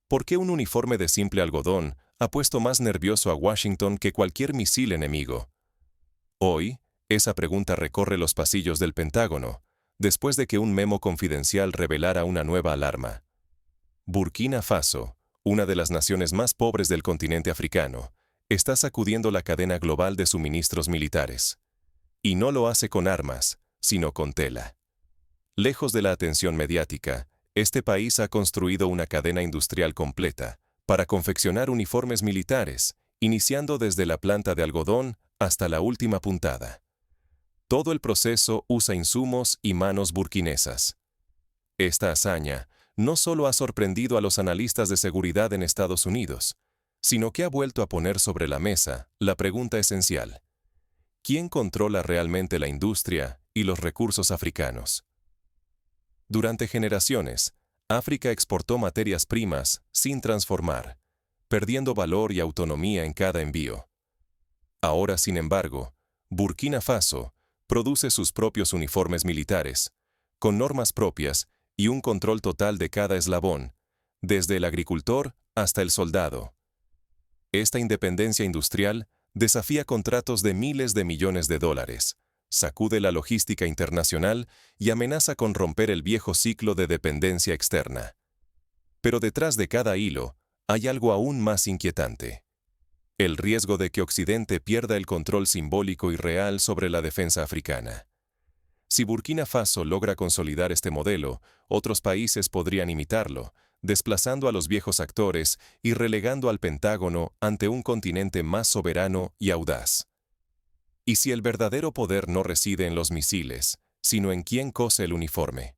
¿Por qué un uniforme de simple algodón ha puesto más nervioso a Washington que cualquier misil enemigo? Hoy, esa pregunta recorre los pasillos del Pentágono, después de que un memo confidencial revelara una nueva alarma. Burkina Faso, una de las naciones más pobres del continente africano, está sacudiendo la cadena global de suministros militares. Y no lo hace con armas, sino con tela. Lejos de la atención mediática, este país ha construido una cadena industrial completa para confeccionar uniformes militares, iniciando desde la planta de algodón hasta la última puntada. Todo el proceso usa insumos y manos burkinesas. Esta hazaña no solo ha sorprendido a los analistas de seguridad en Estados Unidos, sino que ha vuelto a poner sobre la mesa la pregunta esencial: ¿quién controla realmente la industria y los recursos africanos? Durante generaciones, África exportó materias primas sin transformar, perdiendo valor y autonomía en cada envío. Ahora, sin embargo, Burkina Faso produce sus propios uniformes militares, con normas propias y un control total de cada eslabón, desde el agricultor hasta el soldado. Esta independencia industrial desafía contratos de miles de millones de dólares, sacude la logística internacional y amenaza con romper el viejo ciclo de dependencia externa. Pero detrás de cada hilo hay algo aún más inquietante: el riesgo de que Occidente pierda el control simbólico y real sobre la defensa africana. Si Burkina Faso logra consolidar este modelo, otros países podrían imitarlo, desplazando a los viejos actores y relegando al Pentágono ante un continente más soberano y audaz. ¿Y si el verdadero poder no reside en los misiles, sino en quién cose el uniforme?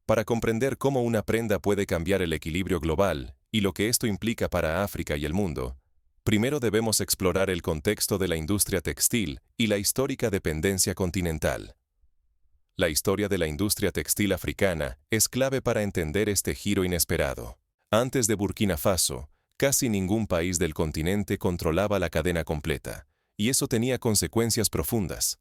Para comprender cómo una prenda puede cambiar el equilibrio global y lo que esto implica para África y el mundo, primero debemos explorar el contexto de la industria textil y la histórica dependencia continental. La historia de la industria textil africana es clave para entender este giro inesperado. Antes de Burkina Faso, casi ningún país del continente controlaba la cadena completa, y eso tenía consecuencias profundas.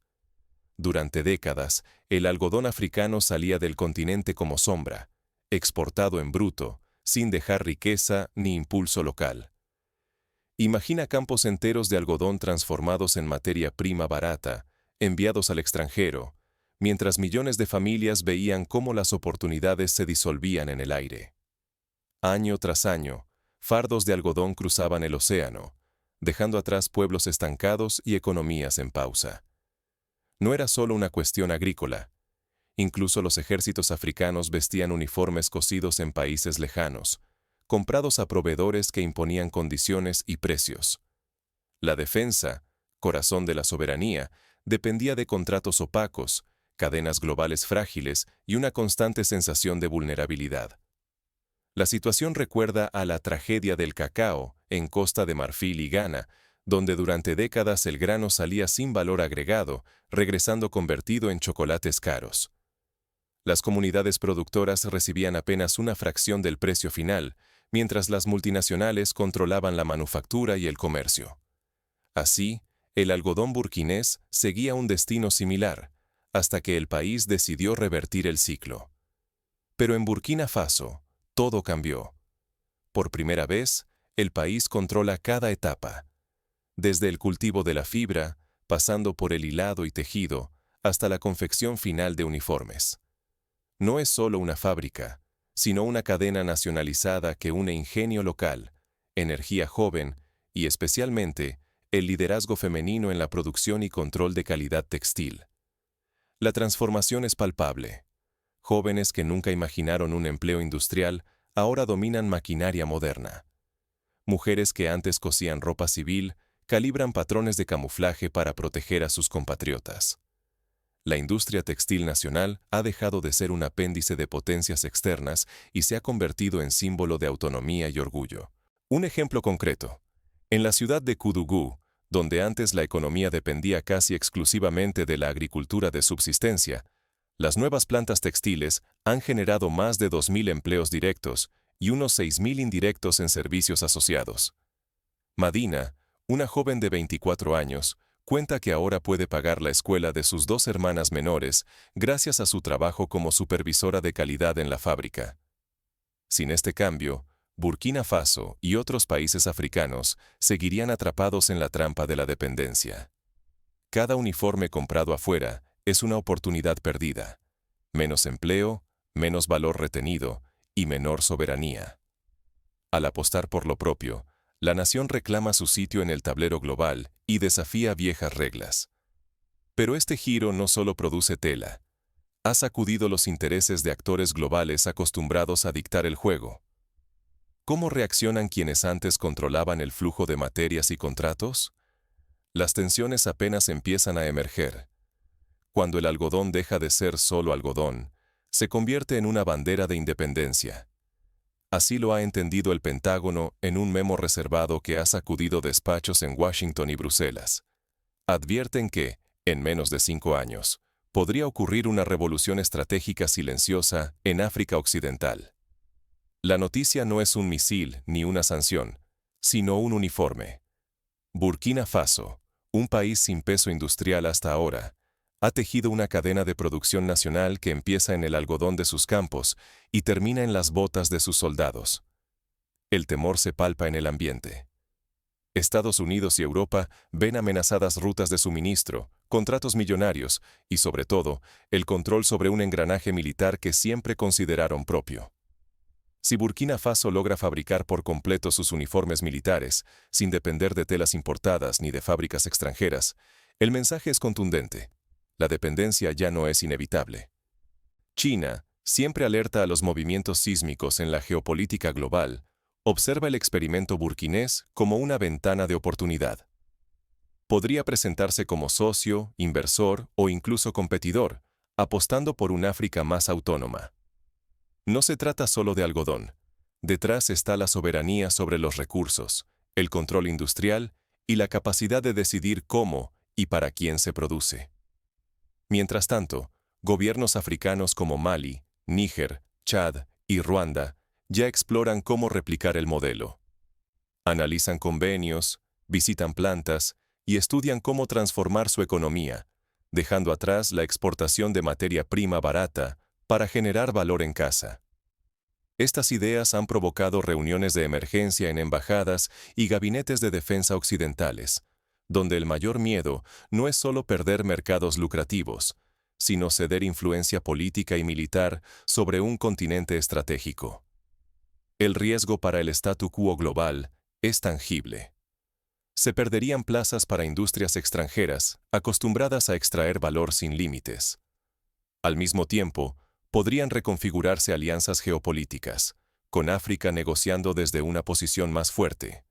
Durante décadas, el algodón africano salía del continente como sombra, exportado en bruto, sin dejar riqueza ni impulso local. Imagina campos enteros de algodón transformados en materia prima barata, enviados al extranjero, mientras millones de familias veían cómo las oportunidades se disolvían en el aire. Año tras año, fardos de algodón cruzaban el océano, dejando atrás pueblos estancados y economías en pausa. No era solo una cuestión agrícola. Incluso los ejércitos africanos vestían uniformes cosidos en países lejanos, comprados a proveedores que imponían condiciones y precios. La defensa, corazón de la soberanía, dependía de contratos opacos, cadenas globales frágiles y una constante sensación de vulnerabilidad. La situación recuerda a la tragedia del cacao en Costa de Marfil y Ghana, donde durante décadas el grano salía sin valor agregado, regresando convertido en chocolates caros. Las comunidades productoras recibían apenas una fracción del precio final, mientras las multinacionales controlaban la manufactura y el comercio. Así, el algodón burkinés seguía un destino similar, hasta que el país decidió revertir el ciclo. Pero en Burkina Faso, todo cambió. Por primera vez, el país controla cada etapa, desde el cultivo de la fibra, pasando por el hilado y tejido, hasta la confección final de uniformes. No es solo una fábrica, sino una cadena nacionalizada que une ingenio local, energía joven y, especialmente, el liderazgo femenino en la producción y control de calidad textil. La transformación es palpable. Jóvenes que nunca imaginaron un empleo industrial ahora dominan maquinaria moderna. Mujeres que antes cosían ropa civil calibran patrones de camuflaje para proteger a sus compatriotas. La industria textil nacional ha dejado de ser un apéndice de potencias externas y se ha convertido en símbolo de autonomía y orgullo. Un ejemplo concreto. En la ciudad de Koudougou, donde antes la economía dependía casi exclusivamente de la agricultura de subsistencia, las nuevas plantas textiles han generado más de 2.000 empleos directos y unos 6.000 indirectos en servicios asociados. Madina, una joven de 24 años, cuenta que ahora puede pagar la escuela de sus 2 hermanas menores gracias a su trabajo como supervisora de calidad en la fábrica. Sin este cambio, Burkina Faso y otros países africanos seguirían atrapados en la trampa de la dependencia. Cada uniforme comprado afuera es una oportunidad perdida. Menos empleo, menos valor retenido y menor soberanía. Al apostar por lo propio, la nación reclama su sitio en el tablero global y desafía viejas reglas. Pero este giro no solo produce tela. Ha sacudido los intereses de actores globales acostumbrados a dictar el juego. ¿Cómo reaccionan quienes antes controlaban el flujo de materias y contratos? Las tensiones apenas empiezan a emerger. Cuando el algodón deja de ser solo algodón, se convierte en una bandera de independencia. Así lo ha entendido el Pentágono en un memo reservado que ha sacudido despachos en Washington y Bruselas. Advierten que, en menos de 5 años, podría ocurrir una revolución estratégica silenciosa en África Occidental. La noticia no es un misil ni una sanción, sino un uniforme. Burkina Faso, un país sin peso industrial hasta ahora, ha tejido una cadena de producción nacional que empieza en el algodón de sus campos y termina en las botas de sus soldados. El temor se palpa en el ambiente. Estados Unidos y Europa ven amenazadas rutas de suministro, contratos millonarios y, sobre todo, el control sobre un engranaje militar que siempre consideraron propio. Si Burkina Faso logra fabricar por completo sus uniformes militares, sin depender de telas importadas ni de fábricas extranjeras, el mensaje es contundente. La dependencia ya no es inevitable. China, siempre alerta a los movimientos sísmicos en la geopolítica global, observa el experimento burkinés como una ventana de oportunidad. Podría presentarse como socio, inversor o incluso competidor, apostando por un África más autónoma. No se trata solo de algodón. Detrás está la soberanía sobre los recursos, el control industrial y la capacidad de decidir cómo y para quién se produce. Mientras tanto, gobiernos africanos como Mali, Níger, Chad y Ruanda ya exploran cómo replicar el modelo. Analizan convenios, visitan plantas y estudian cómo transformar su economía, dejando atrás la exportación de materia prima barata para generar valor en casa. Estas ideas han provocado reuniones de emergencia en embajadas y gabinetes de defensa occidentales, donde el mayor miedo no es solo perder mercados lucrativos, sino ceder influencia política y militar sobre un continente estratégico. El riesgo para el statu quo global es tangible. Se perderían plazas para industrias extranjeras acostumbradas a extraer valor sin límites. Al mismo tiempo, podrían reconfigurarse alianzas geopolíticas, con África negociando desde una posición más fuerte.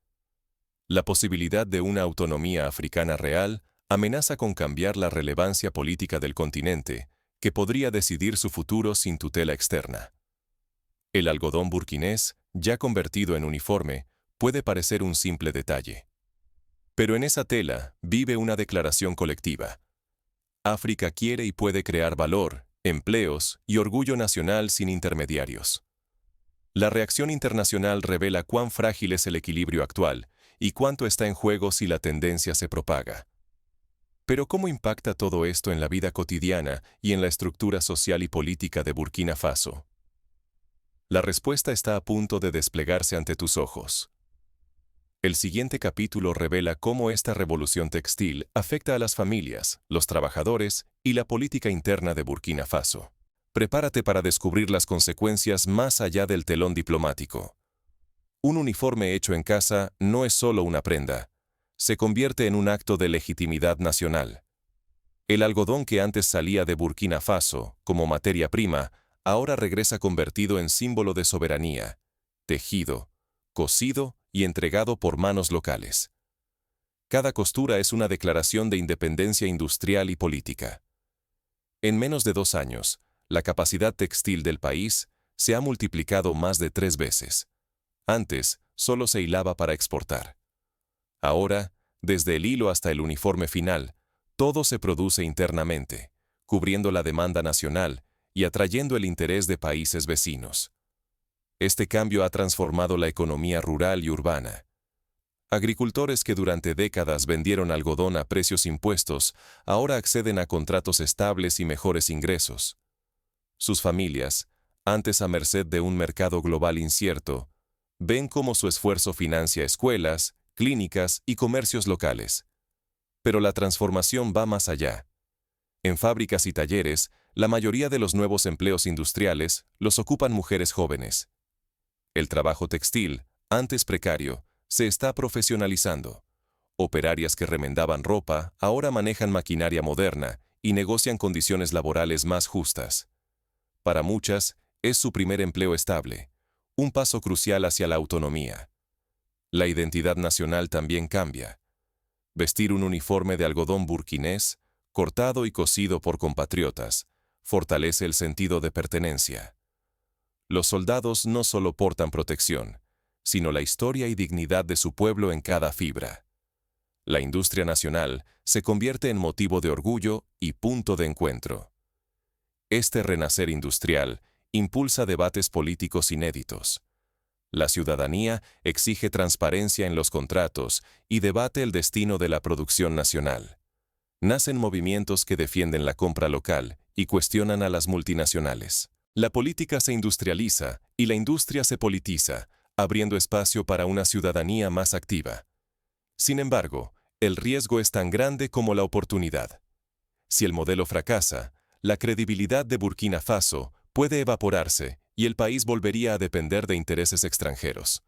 La posibilidad de una autonomía africana real amenaza con cambiar la relevancia política del continente, que podría decidir su futuro sin tutela externa. El algodón burkinés, ya convertido en uniforme, puede parecer un simple detalle. Pero en esa tela vive una declaración colectiva. África quiere y puede crear valor, empleos y orgullo nacional sin intermediarios. La reacción internacional revela cuán frágil es el equilibrio actual y cuánto está en juego si la tendencia se propaga. Pero ¿cómo impacta todo esto en la vida cotidiana y en la estructura social y política de Burkina Faso? La respuesta está a punto de desplegarse ante tus ojos. El siguiente capítulo revela cómo esta revolución textil afecta a las familias, los trabajadores y la política interna de Burkina Faso. Prepárate para descubrir las consecuencias más allá del telón diplomático. Un uniforme hecho en casa no es solo una prenda, se convierte en un acto de legitimidad nacional. El algodón que antes salía de Burkina Faso como materia prima, ahora regresa convertido en símbolo de soberanía, tejido, cosido y entregado por manos locales. Cada costura es una declaración de independencia industrial y política. En menos de 2 años, la capacidad textil del país se ha multiplicado más de 3 veces. Antes, solo se hilaba para exportar. Ahora, desde el hilo hasta el uniforme final, todo se produce internamente, cubriendo la demanda nacional y atrayendo el interés de países vecinos. Este cambio ha transformado la economía rural y urbana. Agricultores que durante décadas vendieron algodón a precios impuestos, ahora acceden a contratos estables y mejores ingresos. Sus familias, antes a merced de un mercado global incierto, Ven cómo su esfuerzo financia escuelas, clínicas y comercios locales. Pero la transformación va más allá. En fábricas y talleres, la mayoría de los nuevos empleos industriales los ocupan mujeres jóvenes. El trabajo textil, antes precario, se está profesionalizando. Operarias que remendaban ropa ahora manejan maquinaria moderna y negocian condiciones laborales más justas. Para muchas, es su primer empleo estable, un paso crucial hacia la autonomía. La identidad nacional también cambia. Vestir un uniforme de algodón burkinés, cortado y cosido por compatriotas, fortalece el sentido de pertenencia. Los soldados no solo portan protección, sino la historia y dignidad de su pueblo en cada fibra. La industria nacional se convierte en motivo de orgullo y punto de encuentro. Este renacer industrial impulsa debates políticos inéditos. La ciudadanía exige transparencia en los contratos y debate el destino de la producción nacional. Nacen movimientos que defienden la compra local y cuestionan a las multinacionales. La política se industrializa y la industria se politiza, abriendo espacio para una ciudadanía más activa. Sin embargo, el riesgo es tan grande como la oportunidad. Si el modelo fracasa, la credibilidad de Burkina Faso puede evaporarse y el país volvería a depender de intereses extranjeros.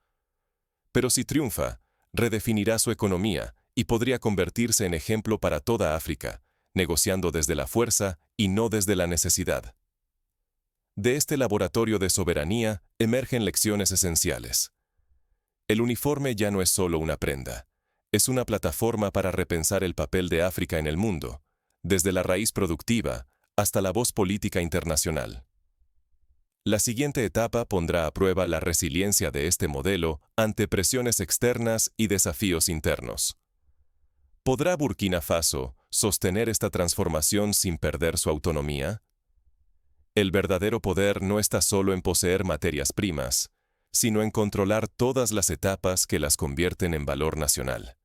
Pero si triunfa, redefinirá su economía y podría convertirse en ejemplo para toda África, negociando desde la fuerza y no desde la necesidad. De este laboratorio de soberanía emergen lecciones esenciales. El uniforme ya no es solo una prenda, es una plataforma para repensar el papel de África en el mundo, desde la raíz productiva hasta la voz política internacional. La siguiente etapa pondrá a prueba la resiliencia de este modelo ante presiones externas y desafíos internos. ¿Podrá Burkina Faso sostener esta transformación sin perder su autonomía? El verdadero poder no está solo en poseer materias primas, sino en controlar todas las etapas que las convierten en valor nacional.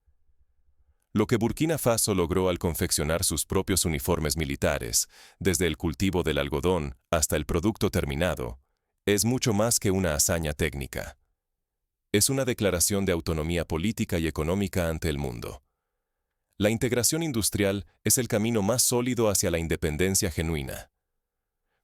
Lo que Burkina Faso logró al confeccionar sus propios uniformes militares, desde el cultivo del algodón hasta el producto terminado, es mucho más que una hazaña técnica. Es una declaración de autonomía política y económica ante el mundo. La integración industrial es el camino más sólido hacia la independencia genuina.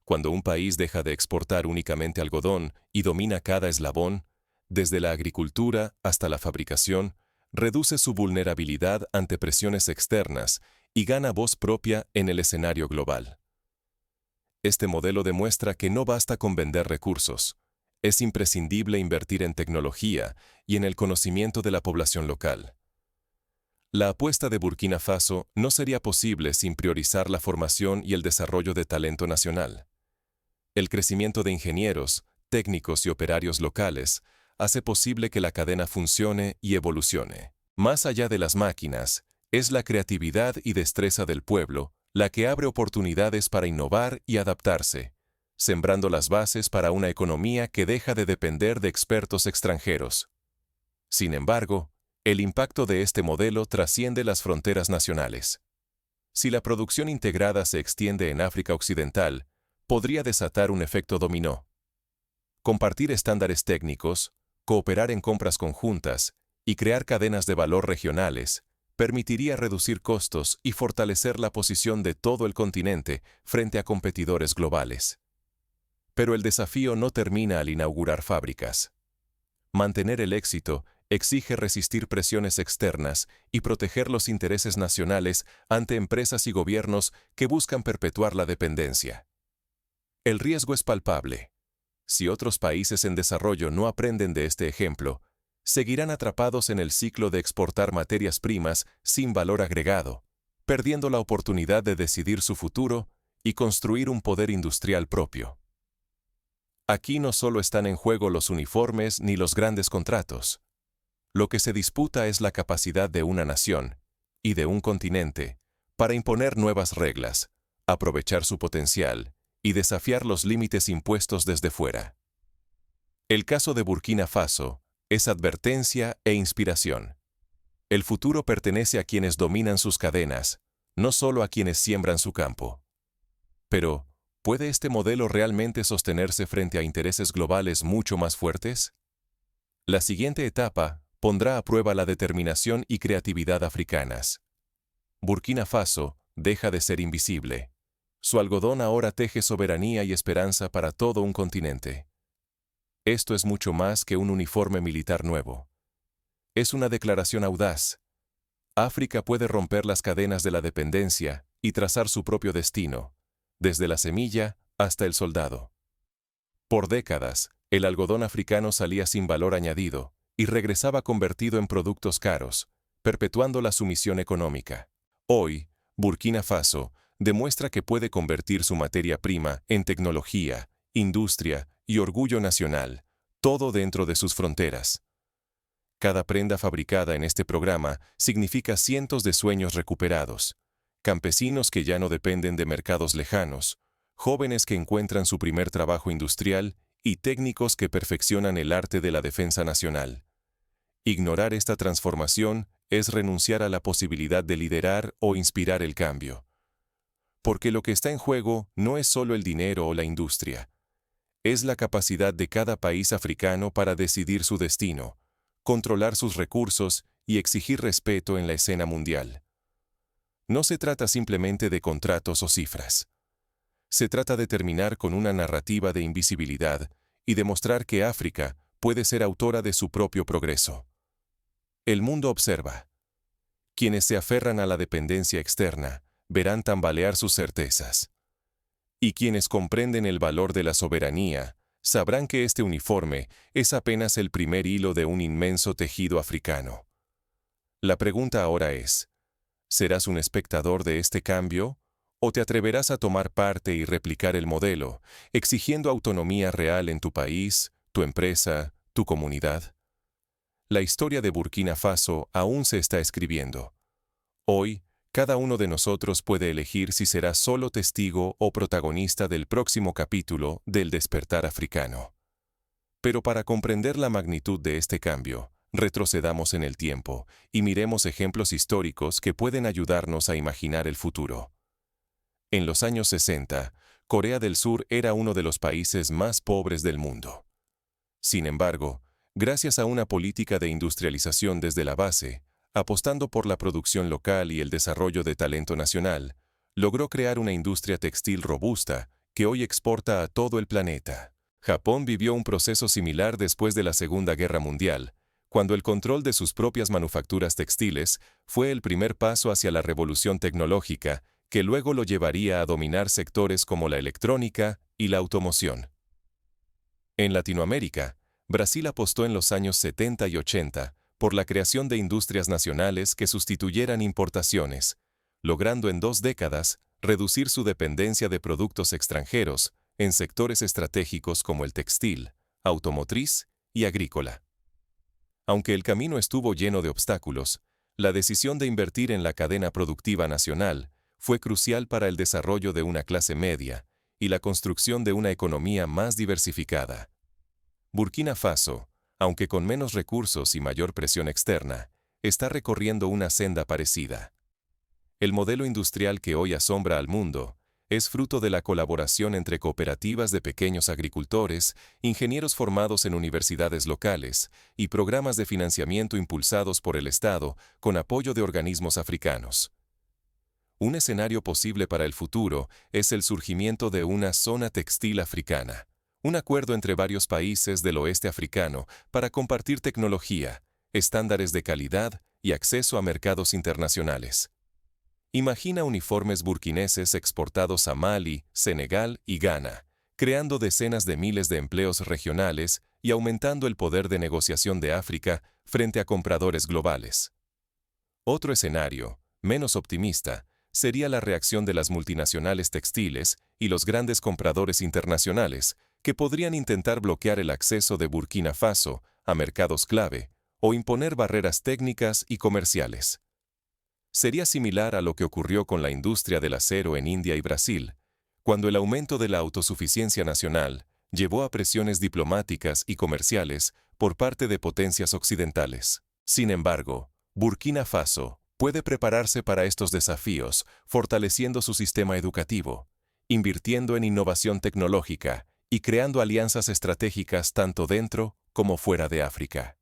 Cuando un país deja de exportar únicamente algodón y domina cada eslabón, desde la agricultura hasta la fabricación, reduce su vulnerabilidad ante presiones externas y gana voz propia en el escenario global. Este modelo demuestra que no basta con vender recursos, es imprescindible invertir en tecnología y en el conocimiento de la población local. La apuesta de Burkina Faso no sería posible sin priorizar la formación y el desarrollo de talento nacional. El crecimiento de ingenieros, técnicos y operarios locales hace posible que la cadena funcione y evolucione. Más allá de las máquinas, es la creatividad y destreza del pueblo la que abre oportunidades para innovar y adaptarse, sembrando las bases para una economía que deja de depender de expertos extranjeros. Sin embargo, el impacto de este modelo trasciende las fronteras nacionales. Si la producción integrada se extiende en África Occidental, podría desatar un efecto dominó. Compartir estándares técnicos, cooperar en compras conjuntas y crear cadenas de valor regionales permitiría reducir costos y fortalecer la posición de todo el continente frente a competidores globales. Pero el desafío no termina al inaugurar fábricas. Mantener el éxito exige resistir presiones externas y proteger los intereses nacionales ante empresas y gobiernos que buscan perpetuar la dependencia. El riesgo es palpable. Si otros países en desarrollo no aprenden de este ejemplo, seguirán atrapados en el ciclo de exportar materias primas sin valor agregado, perdiendo la oportunidad de decidir su futuro y construir un poder industrial propio. Aquí no solo están en juego los uniformes ni los grandes contratos. Lo que se disputa es la capacidad de una nación y de un continente para imponer nuevas reglas, aprovechar su potencial y desafiar los límites impuestos desde fuera. El caso de Burkina Faso es advertencia e inspiración. El futuro pertenece a quienes dominan sus cadenas, no solo a quienes siembran su campo. Pero, ¿puede este modelo realmente sostenerse frente a intereses globales mucho más fuertes? La siguiente etapa pondrá a prueba la determinación y creatividad africanas. Burkina Faso deja de ser invisible. Su algodón ahora teje soberanía y esperanza para todo un continente. Esto es mucho más que un uniforme militar nuevo. Es una declaración audaz. África puede romper las cadenas de la dependencia y trazar su propio destino, desde la semilla hasta el soldado. Por décadas, el algodón africano salía sin valor añadido y regresaba convertido en productos caros, perpetuando la sumisión económica. Hoy, Burkina Faso demuestra que puede convertir su materia prima en tecnología, industria y orgullo nacional, todo dentro de sus fronteras. Cada prenda fabricada en este programa significa cientos de sueños recuperados, campesinos que ya no dependen de mercados lejanos, jóvenes que encuentran su primer trabajo industrial y técnicos que perfeccionan el arte de la defensa nacional. Ignorar esta transformación es renunciar a la posibilidad de liderar o inspirar el cambio. Porque lo que está en juego no es solo el dinero o la industria. Es la capacidad de cada país africano para decidir su destino, controlar sus recursos y exigir respeto en la escena mundial. No se trata simplemente de contratos o cifras. Se trata de terminar con una narrativa de invisibilidad y demostrar que África puede ser autora de su propio progreso. El mundo observa. Quienes se aferran a la dependencia externa verán tambalear sus certezas. Y quienes comprenden el valor de la soberanía sabrán que este uniforme es apenas el primer hilo de un inmenso tejido africano. La pregunta ahora es, ¿serás un espectador de este cambio? ¿O te atreverás a tomar parte y replicar el modelo, exigiendo autonomía real en tu país, tu empresa, tu comunidad? La historia de Burkina Faso aún se está escribiendo. Hoy, cada uno de nosotros puede elegir si será solo testigo o protagonista del próximo capítulo del despertar africano. Pero para comprender la magnitud de este cambio, retrocedamos en el tiempo y miremos ejemplos históricos que pueden ayudarnos a imaginar el futuro. En los años 60, Corea del Sur era uno de los países más pobres del mundo. Sin embargo, gracias a una política de industrialización desde la base, apostando por la producción local y el desarrollo de talento nacional, logró crear una industria textil robusta que hoy exporta a todo el planeta. Japón vivió un proceso similar después de la Segunda Guerra Mundial, cuando el control de sus propias manufacturas textiles fue el primer paso hacia la revolución tecnológica que luego lo llevaría a dominar sectores como la electrónica y la automoción. En Latinoamérica, Brasil apostó en los años 70 y 80 por la creación de industrias nacionales que sustituyeran importaciones, logrando en 2 décadas reducir su dependencia de productos extranjeros en sectores estratégicos como el textil, automotriz y agrícola. Aunque el camino estuvo lleno de obstáculos, la decisión de invertir en la cadena productiva nacional fue crucial para el desarrollo de una clase media y la construcción de una economía más diversificada. Burkina Faso, aunque con menos recursos y mayor presión externa, está recorriendo una senda parecida. El modelo industrial que hoy asombra al mundo es fruto de la colaboración entre cooperativas de pequeños agricultores, ingenieros formados en universidades locales y programas de financiamiento impulsados por el Estado con apoyo de organismos africanos. Un escenario posible para el futuro es el surgimiento de una zona textil africana, un acuerdo entre varios países del oeste africano para compartir tecnología, estándares de calidad y acceso a mercados internacionales. Imagina uniformes burkineses exportados a Mali, Senegal y Ghana, creando decenas de miles de empleos regionales y aumentando el poder de negociación de África frente a compradores globales. Otro escenario, menos optimista, sería la reacción de las multinacionales textiles y los grandes compradores internacionales, que podrían intentar bloquear el acceso de Burkina Faso a mercados clave o imponer barreras técnicas y comerciales. Sería similar a lo que ocurrió con la industria del acero en India y Brasil, cuando el aumento de la autosuficiencia nacional llevó a presiones diplomáticas y comerciales por parte de potencias occidentales. Sin embargo, Burkina Faso puede prepararse para estos desafíos fortaleciendo su sistema educativo, invirtiendo en innovación tecnológica y creando alianzas estratégicas tanto dentro como fuera de África.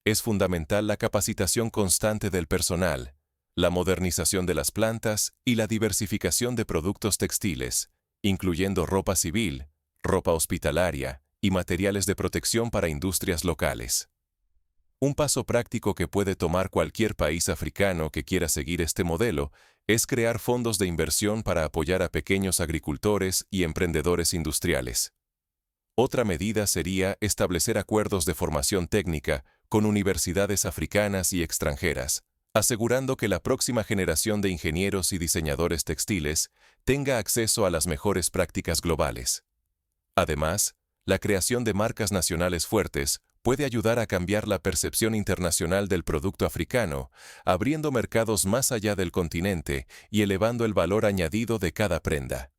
Es fundamental la capacitación constante del personal, la modernización de las plantas y la diversificación de productos textiles, incluyendo ropa civil, ropa hospitalaria y materiales de protección para industrias locales. Un paso práctico que puede tomar cualquier país africano que quiera seguir este modelo es crear fondos de inversión para apoyar a pequeños agricultores y emprendedores industriales. Otra medida sería establecer acuerdos de formación técnica con universidades africanas y extranjeras, asegurando que la próxima generación de ingenieros y diseñadores textiles tenga acceso a las mejores prácticas globales. Además, la creación de marcas nacionales fuertes puede ayudar a cambiar la percepción internacional del producto africano, abriendo mercados más allá del continente y elevando el valor añadido de cada prenda.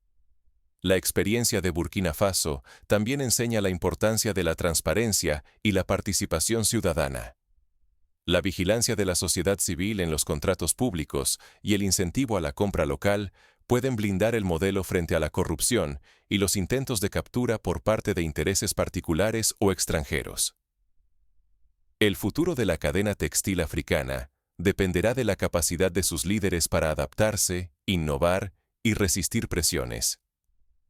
La experiencia de Burkina Faso también enseña la importancia de la transparencia y la participación ciudadana. La vigilancia de la sociedad civil en los contratos públicos y el incentivo a la compra local pueden blindar el modelo frente a la corrupción y los intentos de captura por parte de intereses particulares o extranjeros. El futuro de la cadena textil africana dependerá de la capacidad de sus líderes para adaptarse, innovar y resistir presiones.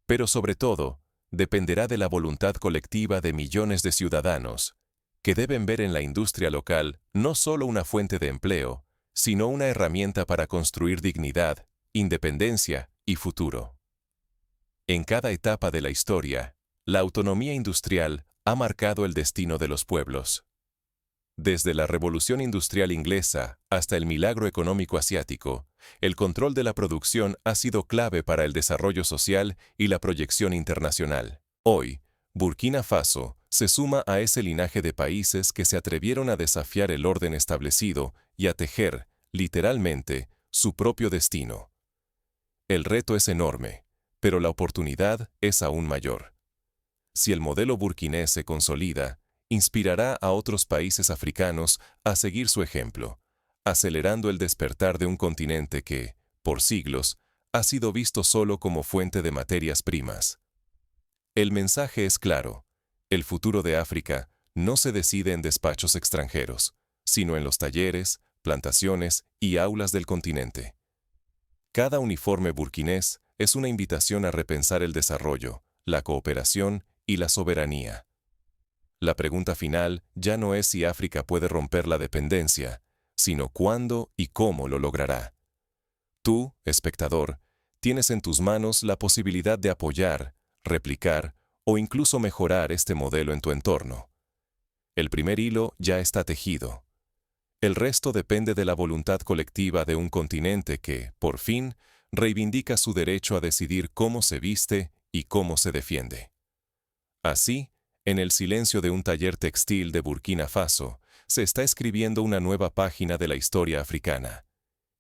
Pero sobre todo, dependerá de la voluntad colectiva de millones de ciudadanos, que deben ver en la industria local no solo una fuente de empleo, sino una herramienta para construir dignidad, independencia y futuro. En cada etapa de la historia, la autonomía industrial ha marcado el destino de los pueblos. Desde la Revolución Industrial Inglesa hasta el milagro económico asiático, el control de la producción ha sido clave para el desarrollo social y la proyección internacional. Hoy, Burkina Faso se suma a ese linaje de países que se atrevieron a desafiar el orden establecido y a tejer, literalmente, su propio destino. El reto es enorme, pero la oportunidad es aún mayor. Si el modelo burkinés se consolida, inspirará a otros países africanos a seguir su ejemplo, acelerando el despertar de un continente que, por siglos, ha sido visto solo como fuente de materias primas. El mensaje es claro: el futuro de África no se decide en despachos extranjeros, sino en los talleres, plantaciones y aulas del continente. Cada uniforme burkinés es una invitación a repensar el desarrollo, la cooperación y la soberanía. La pregunta final ya no es si África puede romper la dependencia, sino cuándo y cómo lo logrará. Tú, espectador, tienes en tus manos la posibilidad de apoyar, replicar o incluso mejorar este modelo en tu entorno. El primer hilo ya está tejido. El resto depende de la voluntad colectiva de un continente que, por fin, reivindica su derecho a decidir cómo se viste y cómo se defiende. Así, en el silencio de un taller textil de Burkina Faso, se está escribiendo una nueva página de la historia africana.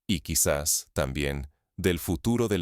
Y quizás, también, del futuro del